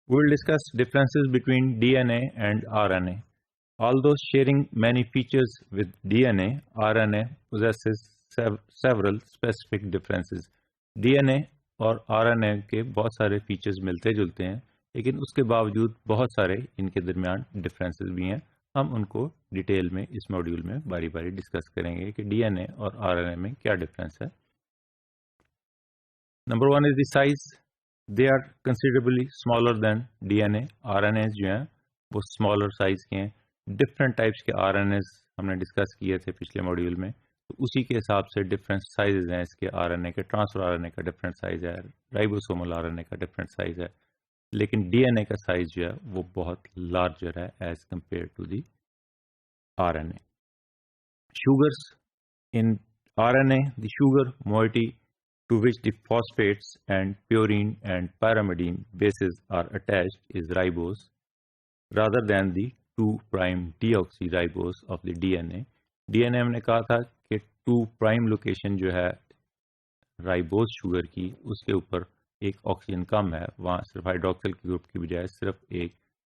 We will discuss differences between DNA and RNA. Although sharing many features with DNA, RNA possesses several specific differences. DNA और RNA के बहुत सारे features मिलते जुलते हैं, लेकिन उसके बावजूद बहुत सारे इनके दरमियान डिफरेंसेस भी हैं। हम उनको डिटेल में इस मॉड्यूल में बारी बारी डिस्कस करेंगे कि DNA और RNA में क्या डिफरेंस है। Number one is the size. They are considerably smaller than DNA। RNA जो हैं वो स्मॉलर साइज के हैं। डिफरेंट टाइप्स के RNAs हमने डिस्कस किए थे पिछले मॉड्यूल में, तो उसी के हिसाब से डिफरेंट साइजेज हैं इसके। RNA के, ट्रांसफर RNA का डिफरेंट साइज है, राइबोसोमल RNA का डिफरेंट साइज है, लेकिन DNA का साइज जो है वो बहुत लार्जर है as compare to the RNA। Sugars in RNA, the sugar moiety to which the phosphates and purine and pyrimidine bases are attached is ribose rather than the 2' deoxyribose of the DNA। DNA हमने कहा था कि 2' location जो है ribose sugar की, उसके ऊपर एक ऑक्सीजन कम है, वहाँ सिर्फ हाइड्रोक्सिल ग्रुप की बजाय सिर्फ एक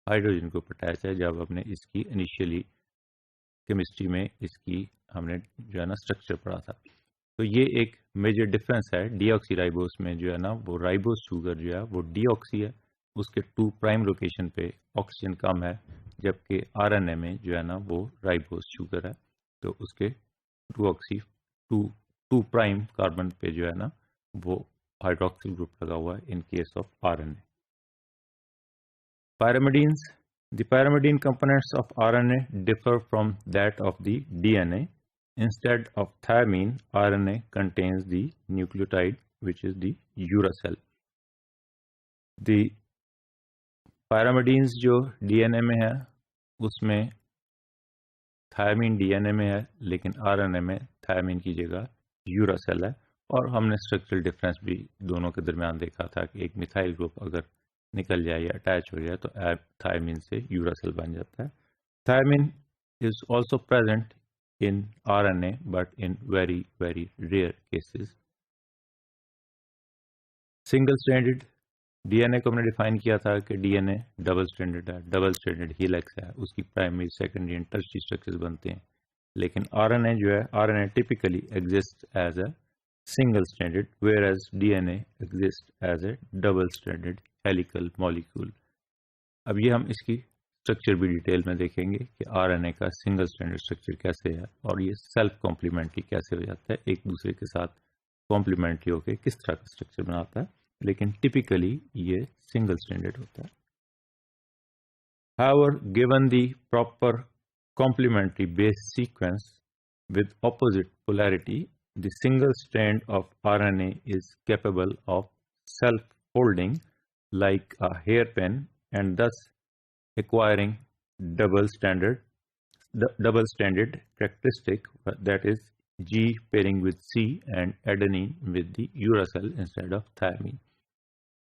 हाइड्रोजन ग्रुप अटैच है। जब हमने इसकी इनिशियली केमिस्ट्री में इसकी हमने जो है ना स्ट्रक्चर पढ़ा था, तो ये एक मेजर डिफरेंस है। डीऑक्सीराइबोस में जो है ना वो राइबोस शुगर जो है वो डीऑक्सी है, उसके 2' लोकेशन पे ऑक्सीजन कम है, जबकि RNA में जो है ना वो राइबोस शुगर है, तो उसके 2' कार्बन पे जो है ना वो हाइड्रोक्सिल ग्रुप लगा हुआ है इन case of RNA। Pyrimidines. The pyrimidine components of RNA differ from that of the DNA. Instead of thymine, RNA contains the nucleotide which is the uracil. The pyrimidines जो DNA में है उसमें thymine DNA में है, लेकिन RNA में thymine की जगह यूरासिल है। और हमने स्ट्रक्चरल डिफरेंस भी दोनों के दरमियान देखा था कि एक मिथाइल ग्रुप अगर निकल जाए या अटैच हो जाए तो थायमीन से यूरासिल बन जाता है। Thymine is also present in RNA but in very very rare cases. Single stranded DNA को हमने डिफाइन किया था कि DNA डबल स्ट्रैंडेड है, डबल स्ट्रैंडेड हीलिक्स है, उसकी primary secondary and tertiary structures बनते हैं। लेकिन RNA जो है, RNA typically exist as a single stranded, whereas DNA exists as a double stranded helical molecule। अब ये हम इसकी स्ट्रक्चर भी डिटेल में देखेंगे कि RNA का सिंगल स्ट्रैंडेड स्ट्रक्चर कैसे है और ये सेल्फ कॉम्प्लीमेंट्री कैसे हो जाता है, एक दूसरे के साथ कॉम्प्लीमेंट्री होकर किस तरह का स्ट्रक्चर बनाता है, लेकिन टिपिकली ये सिंगल स्ट्रैंडेड होता है। However, given the proper complementary base sequence with opposite polarity, the single strand of RNA is capable of self-folding like a hairpin and thus acquiring double-stranded characteristic, that is G pairing with C and adenine with the uracil instead of thymine।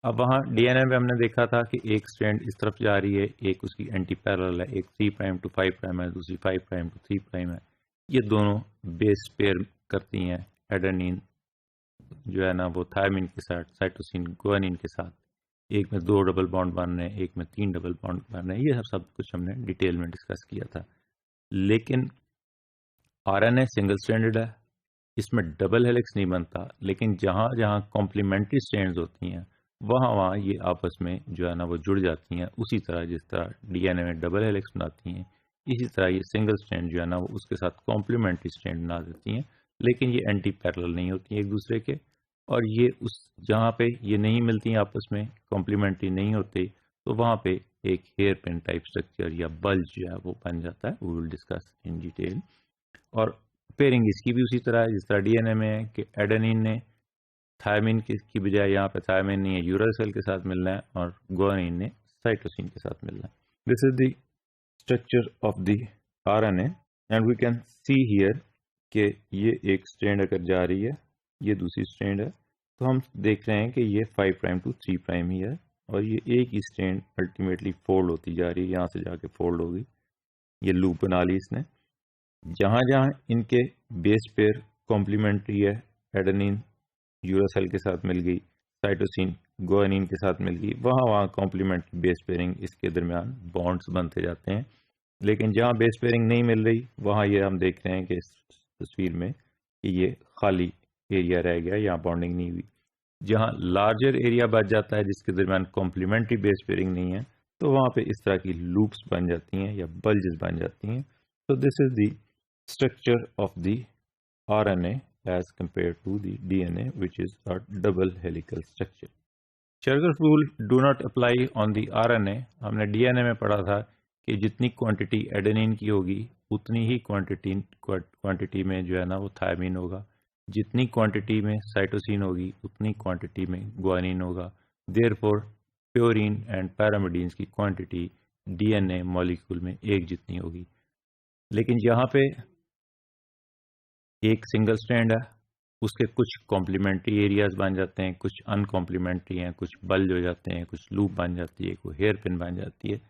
अब वहाँ DNA में हमने देखा था कि एक strand इस तरफ जा रही है, एक उसकी एंटी पैरेलल है, एक 3' to 5' है, दूसरी 5' to 3' है। ये दोनों बेस पेयर करती हैं एडेनिन जो है ना वो थायमीन के साथ, साइटोसिन गुआनिन के साथ, एक में 2 डबल बॉन्ड बन रहे हैं, एक में 3 डबल बॉन्ड बन रहे हैं। ये सब कुछ हमने डिटेल में डिस्कस किया था। लेकिन RNA सिंगल स्ट्रैंडेड है, इसमें डबल हेलिक्स नहीं बनता, लेकिन जहाँ जहाँ कॉम्प्लीमेंट्री स्ट्रैंड्स होती हैं वहाँ ये आपस में जो है ना वो जुड़ जाती हैं। उसी तरह जिस तरह DNA में डबल हेलिक्स बनाती हैं, इसी तरह ये सिंगल स्ट्रैंड जो है ना वो उसके साथ कॉम्प्लीमेंट्री स्ट्रैंड बना देती हैं, लेकिन ये एंटी पैरेलल नहीं होती हैं एक दूसरे के। और ये उस जहाँ पे ये नहीं मिलती हैं आपस में, कॉम्प्लीमेंट्री नहीं होते, तो वहाँ पे एक हेयर पिन टाइप स्ट्रक्चर या बल्ज जो है वो बन जाता है। We will discuss in detail. और पेयरिंग इसकी भी उसी तरह है जिस तरह DNA में है कि एडेनिन ने थायमीन की बजाय यहाँ पे थायमीन नहीं है, यूरासिल के साथ मिलना है, और गुआनिन ने साइटोसिन के साथ मिलना है। This is the structure of the RNA and we can see here कि ये एक स्ट्रैंड अगर जा रही है, ये दूसरी स्ट्रैंड है, तो हम देख रहे हैं कि ये 5' to 3' ही है, और ये एक ही स्ट्रैंड अल्टीमेटली फोल्ड होती जा रही है, यहाँ से जाके फोल्ड होगी। ये लूप बना ली इसने। जहाँ जहाँ इनके बेस पेयर कॉम्प्लीमेंट्री है, एडेनिन यूरासिल के साथ मिल गई, साइटोसिन गुआनिन के साथ मिल गई, वहाँ कॉम्प्लीमेंट्री बेस पेयरिंग इसके दरमियान बॉन्ड्स बनते जाते हैं। लेकिन जहाँ बेस पेयरिंग नहीं मिल रही वहाँ ये हम देख रहे हैं कि इस तस्वीर में कि ये खाली एरिया रह गया, यहाँ बॉन्डिंग नहीं हुई। जहाँ लार्जर एरिया बच जाता है जिसके दरमियान कॉम्प्लीमेंट्री बेस पेयरिंग नहीं है, तो वहाँ पे इस तरह की लूप्स बन जाती हैं या बल्जेस बन जाती हैं। तो this is the structure of the RNA as compared to the DNA, which is a double helical structure. Chargaff's rule do not apply on the RNA. हमने DNA में पढ़ा था कि जितनी क्वांटिटी एडेनिन की होगी उतनी ही क्वांटिटी में जो है ना वो थायमिन होगा, जितनी क्वांटिटी में साइटोसिन होगी उतनी क्वांटिटी में गुआनिन होगा। देयरफॉर प्योरीन एंड पैरामिडीन्स की क्वांटिटी DNA मॉलिक्यूल में एक जितनी होगी। लेकिन यहाँ पे एक सिंगल स्ट्रैंड है, उसके कुछ कॉम्प्लीमेंट्री एरियाज बन जाते हैं, कुछ अनकॉम्प्लीमेंट्री हैं, कुछ बल्ज हो जाते हैं, कुछ लूप बन जाती है, कोई हेयर पिन बन जाती है।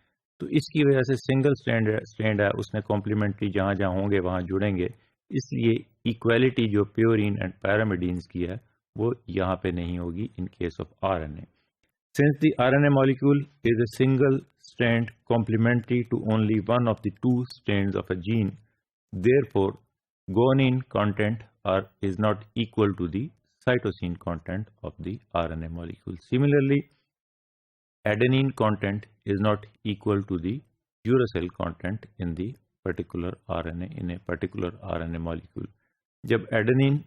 तो इसकी वजह से सिंगल स्ट्रैंड है उसमें कॉम्प्लीमेंट्री जहाँ जहाँ होंगे वहाँ जुड़ेंगे, इसलिए इक्वालिटी जो प्योरीन एंड पैरामिडीन्स की है वो यहाँ पे नहीं होगी इन case of RNA। Since the RNA molecule is a single strand complementary to only one of the two strands of a gene, therefore guanine content is not equal to the cytosine content of the RNA molecule. Similarly, adenine content is not equal to the uracil content in the particular RNA in a particular RNA molecule. जब adenine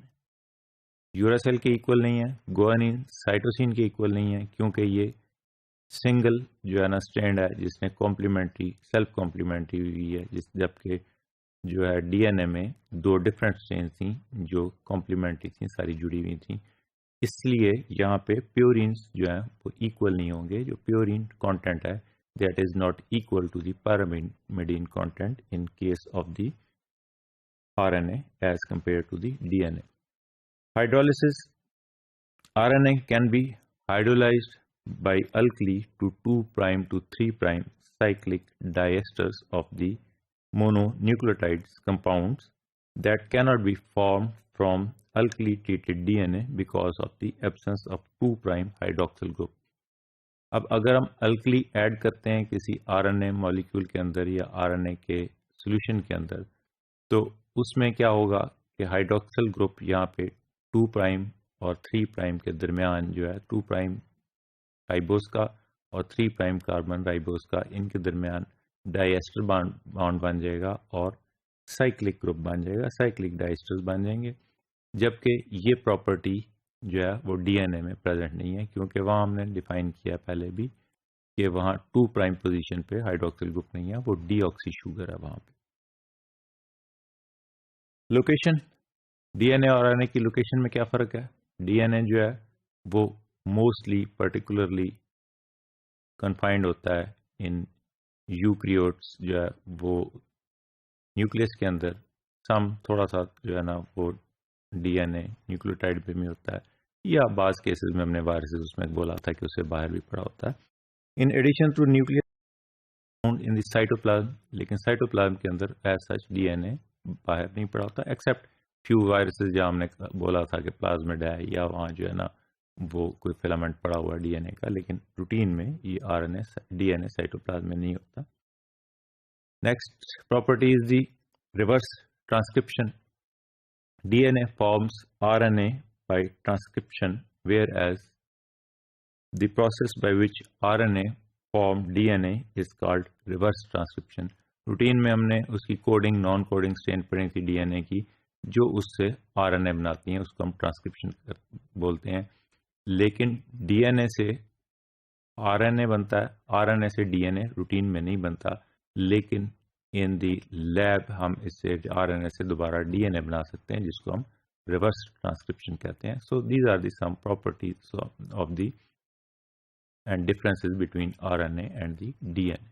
यूरासेल के equal नहीं है, guanine cytosine के equal नहीं है, क्योंकि ये single जो है ना स्ट्रैंड है जिसने कॉम्प्लीमेंट्री सेल्फ कॉम्प्लीमेंट्री हुई है, जबकि जो है DNA में दो डिफरेंट स्ट्रेन थी जो कॉम्प्लीमेंट्री थी, सारी जुड़ी हुई थी। इसलिए यहाँ पे प्योरीन्स जो है वो इक्वल नहीं होंगे। जो प्योरीन कंटेंट है that is not equal to the pyrimidine content in case of the RNA as compare to the DNA. Hydrolysis. RNA can be hydrolyzed by alkali to 2' to 3' cyclic diesters of the mononucleotides compounds that cannot be formed from alkali treated DNA because of the absence of 2' hydroxyl group. अब अगर हम alkali add करते हैं किसी RNA molecule के अंदर या RNA के सॉल्यूशन के अंदर, तो उसमें क्या होगा कि हाइड्रोक्सिल ग्रुप यहाँ पे 2' और 3' के दरमियान जो है 2' राइबोस का और 3' कार्बन राइबोस का, इनके दरमियान डाइएस्टर बॉन्ड बन जाएगा और साइक्लिक ग्रुप बन जाएगा, साइक्लिक डाइएस्टर्स बन जाएंगे। जबकि ये प्रॉपर्टी जो है वो DNA में प्रेजेंट नहीं है, क्योंकि वहाँ हमने डिफाइन किया पहले भी कि वहाँ 2' पोजीशन पे हाइड्रोक्सिल ग्रुप नहीं है, वो डीऑक्सी शुगर है वहाँ पे। लोकेशन, DNA और RNA की लोकेशन में क्या फ़र्क है? DNA जो है वो मोस्टली पर्टिकुलरली कन्फाइंड होता है इन यूक्रियोट्स, जो है वो न्यूक्लियस के अंदर, सम थोड़ा सा जो है ना वो DNA न्यूक्लियोटाइड पे भी होता है, या बाज़ केसेस में हमने वायरसेस उसमें बोला था कि उससे बाहर भी पड़ा होता है। In addition to nucleus found in the cytoplasm, लेकिन साइटोप्लाज्म के अंदर एज सच DNA बाहर नहीं पड़ा होता, एक्सेप्ट फ्यू वायरसेस जहाँ हमने बोला था कि प्लाज्मिड है या वहाँ जो है ना वो कोई फिलामेंट पड़ा हुआ DNA का, लेकिन रूटीन में ये DNA साइटोप्लाज्म में नहीं होता। Next property is the reverse transcription. DNA forms RNA by transcription, whereas the process by which RNA form DNA is called reverse transcription. Routine में हमने उसकी कोडिंग नॉन कोडिंग स्ट्रेन पढ़ी थी DNA की, जो उससे RNA बनाती हैं, उसको हम ट्रांसक्रिप्शन बोलते हैं। लेकिन DNA से RNA बनता है, RNA से DNA रूटीन में नहीं बनता, लेकिन इन दी लैब हम इससे RNA से दोबारा DNA बना सकते हैं, जिसको हम रिवर्स ट्रांसक्रिप्शन कहते हैं। So these are the some properties of the and differences between RNA and the DNA.